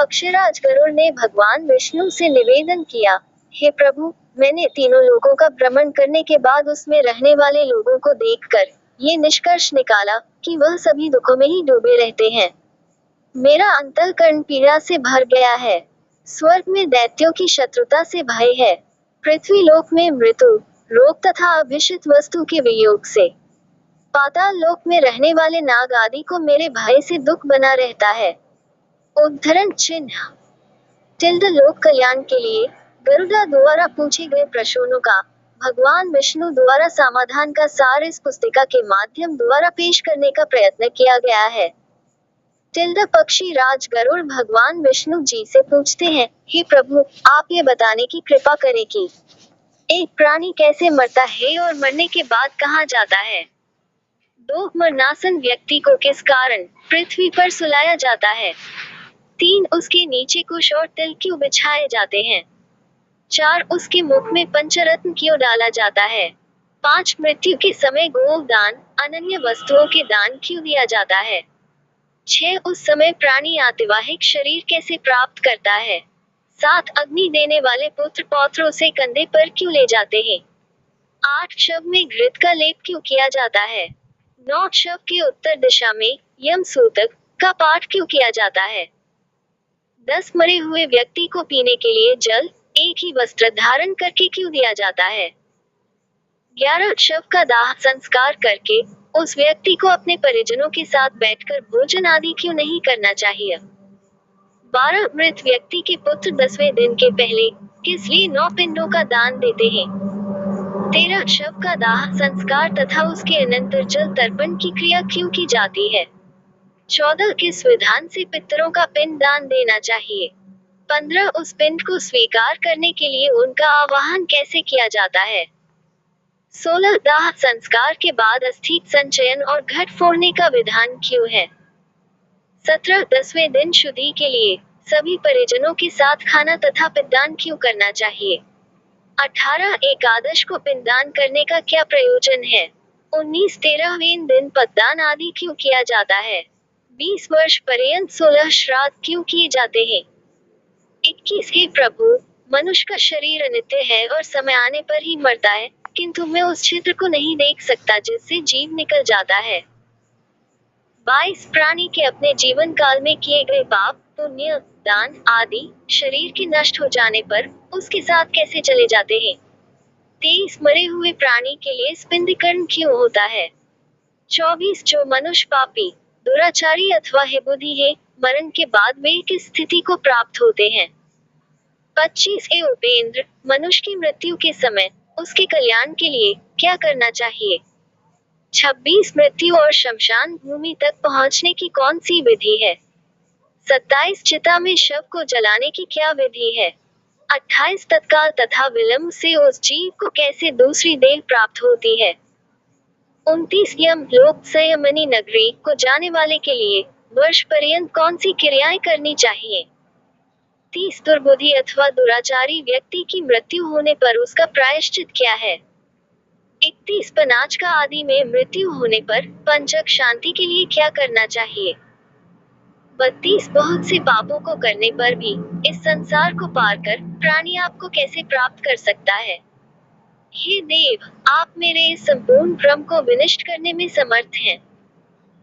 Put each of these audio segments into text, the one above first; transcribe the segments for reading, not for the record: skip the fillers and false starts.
पक्षीराज गरुड़ ने भगवान विष्णु से निवेदन किया, हे प्रभु, मैंने तीनों लोकों का भ्रमण करने के बाद उसमें रहने वाले लोगों को देखकर ये निष्कर्ष निकाला कि वह सभी दुखों में ही डूबे रहते हैं। मेरा अंतःकरण पीड़ा से भर गया है। स्वर्ग में दैत्यों की शत्रुता से भय है। पृथ्वी लोक में मृत्यु, रोग तथा अभिषिक्त वस्तु के वियोग से। पाताल लोक में रहने वाले नाग आदि को मेरे भय से दुख बना रहता है। उद्धरण चिन्ह टिल्ड लोक कल्याण के लिए गरुड़ा द्वारा पूछे गए प्रश्नों का भगवान विष्णु द्वारा समाधान का सार इस पुस्तिका के माध्यम द्वारा पेश करने का प्रयत्न किया गया है। टिल्ड पक्षी राज गरुड़ भगवान विष्णु जी से पूछते हैं, हे प्रभु, आप ये बताने की कृपा करें कि एक प्राणी कैसे मरता है और मरने के बाद कहाँ जाता है। 2. मरणासन व्यक्ति को किस कारण पृथ्वी पर सुलाया जाता है। 3. उसके नीचे कुश और तिल क्यों बिछाए जाते हैं। 4. उसके मुख में पंचरत्न क्यों डाला जाता है। 5. मृत्यु के समय गोदान, अनन्य वस्तुओं के दान क्यों दिया जाता है। 6. उस समय प्राणी आतिवाहिक शरीर कैसे प्राप्त करता है। 7. अग्नि देने वाले पुत्र पौत्रों से कंधे पर क्यों ले जाते हैं। 8. शव में घृत का लेप क्यों किया जाता है। 9. शव के उत्तर दिशा में यम सूतक का पाठ क्यों किया जाता है। 10. मरे हुए व्यक्ति को पीने के लिए जल एक ही वस्त्र धारण करके क्यों दिया जाता है। 11. शव का दाह संस्कार करके उस व्यक्ति को अपने परिजनों के साथ बैठकर भोजन आदि क्यों नहीं करना चाहिए। 12. मृत व्यक्ति के पुत्र 10वें दिन के पहले किस लिए 9 पिंडों का दान देते हैं। 13. शव का दाह संस्कार तथा उसके अनंतर जल तर्पण की क्रिया क्यों की जाती है। 14. किस विधान से पितरों का पिंड दान देना चाहिए। 15. उस पिंड को स्वीकार करने के लिए उनका आवाहन कैसे किया जाता है। 16. दाह संस्कार के बाद अस्थि संचयन और घट फोड़ने का विधान क्यों है। 17. 10वें दिन शुद्धि के लिए सभी परिजनों के साथ खाना तथा पिंडदान क्यों करना चाहिए। 18. एकादश को पिंडदान करने का क्या प्रयोजन है। 19. 13वें दिन पतदान आदि क्यों किया जाता है। 20 वर्ष पर्यंत 16 श्राद्ध क्यों किए जाते हैं। 21. हे प्रभु, मनुष्य का शरीर अनित्य है और समय आने पर ही मरता है, किंतु मैं उस क्षेत्र को नहीं देख सकता जिससे जीव निकल जाता है। 22. प्राणी के अपने जीवन काल में किए गए पाप, पुण्य, दान आदि शरीर के नष्ट हो जाने पर उसके साथ कैसे चले जाते हैं। 23. मरे हुए प्राणी के लिए स्पिंडीकरण क्यों होता है। 24. जो मनुष्य पापी, दुराचारी अथवा हेबुद्धि है, मरण के बाद वे किस स्थिति को प्राप्त होते हैं। 25. ए उपेंद्र, मनुष्य की मृत्यु के समय उसके कल्याण के लिए क्या करना चाहिए। 26. मृत्यु और शमशान भूमि तक पहुंचने की कौन सी विधि है। 27. चिता में शव को जलाने की क्या विधि है। 28. तत्काल तथा विलंब से उस जीव को कैसे दूसरी देह प्राप्त होती है। 29. यम लोक संयमनी नगरी को जाने वाले के लिए वर्ष पर्यंत कौन सी क्रियाएं करनी चाहिए। 30. दुर्बुद्धि अथवा दुराचारी व्यक्ति की मृत्यु होने पर उसका प्रायश्चित क्या है। 31. पनाच का आदि में मृत्यु होने पर पंचक शांति के लिए क्या करना चाहिए। 32. बहुत से पापों को करने पर भी इस संसार को पार कर प्राणी आपको कैसे प्राप्त कर सकता है। हे देव, आप मेरे इस संपूर्ण भ्रम को विनष्ट करने में समर्थ हैं।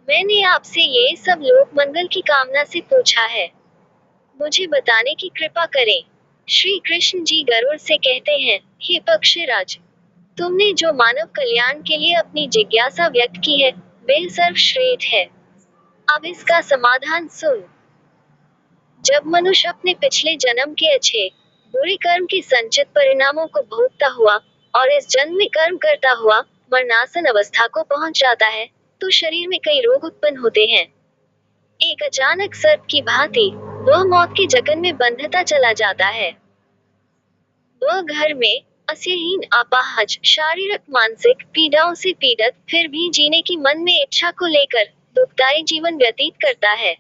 मैंने आपसे ये सब लोक मंगल की कामना से पूछा है, मुझे बताने की कृपा करें। श्री कृष्ण जी गरुड़ से कहते हैं, हे पक्षीराज, तुमने जो मानव कल्याण के लिए अपनी जिज्ञासा व्यक्त की है, वह सर्वश्रेष्ठ है। अब इसका समाधान सुन। जब मनुष्य अपने पिछले जन्म के अच्छे बुरे कर्म के संचित परिणामों को भोगता हुआ और इस जन्म में कर्म करता हुआ मरणासन अवस्था को पहुंच जाता है, तो शरीर में कई रोग उत्पन्न होते हैं। एक अचानक सर्प की भांति वह मौत के जगन में बंधता चला जाता है। वह घर में अस्यहीन अपाहज शारीरिक मानसिक पीड़ाओं से पीड़ित फिर भी जीने की मन में इच्छा को लेकर दुखदायी जीवन व्यतीत करता है।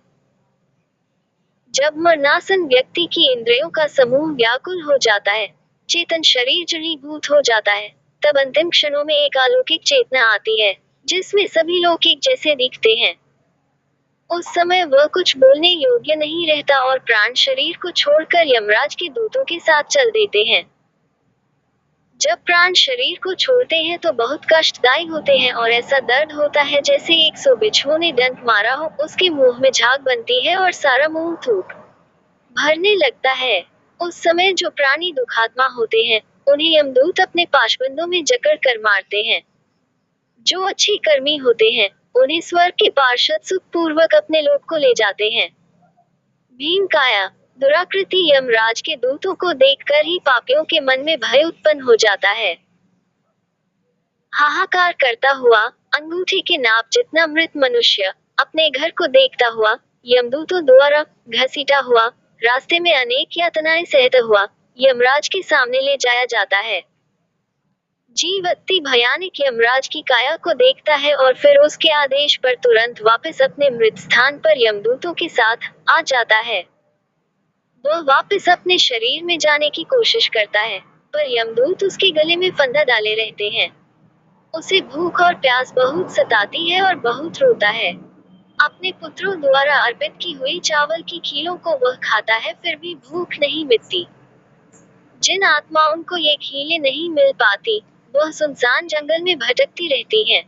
जब मरणासन व्यक्ति की इंद्रियों का समूह व्याकुल हो जाता है, चेतन शरीर जड़ीभूत हो जाता है, तब अंतिम क्षणों में एक अलौकिक चेतना आती है, जिसमें सभी लोग एक जैसे दिखते हैं। उस समय वह कुछ बोलने योग्य नहीं रहता और प्राण शरीर को छोड़कर यमराज के दूतों के साथ चल देते हैं। जब प्राण शरीर को छोड़ते हैं तो बहुत कष्टदायी होते हैं और ऐसा दर्द होता है जैसे 100 बिच्छुओं ने डंक मारा हो। उसके मुंह में झाग बनती है और सारा मुंह थूक भरने लगता है। उस समय जो प्राणी दुखात्मा होते हैं, उन्हें यमदूत अपने पाशबंदों में जकड़ कर मारते हैं। जो अच्छे कर्मी होते हैं, उन्हें स्वर्ग के पार्षद सुख पूर्वक अपने लोक को ले जाते हैं। भीम काया दुराकृति यमराज के दूतों को देखकर ही पापियों के मन में भय उत्पन्न हो जाता है। हाहाकार करता हुआ, अंगूठे के नाप जितना मृत मनुष्य अपने घर को देखता हुआ, यमदूतों द्वारा घसीटा हुआ, रास्ते में अनेक यातनाएं सहता हुआ यमराज के सामने ले जाया जाता है। जीव अति भयानक यमराज की काया को देखता है और फिर उसके आदेश पर तुरंत वापस अपने मृत स्थान पर यमदूतों के साथ आ जाता है। वह वापस अपने शरीर में जाने की कोशिश करता है, पर यमदूत उसके गले में फंदा डाले रहते हैं। उसे भूख और प्यास बहुत सताती है और बहुत रोता है। अपने पुत्रों द्वारा अर्पित की हुई चावल की खीलों को वह खाता है, फिर भी भूख नहीं मिटती। जिन आत्माओं को ये खीलें नहीं मिल पाती, वह सुनसान जंगल में भटकती रहती हैं।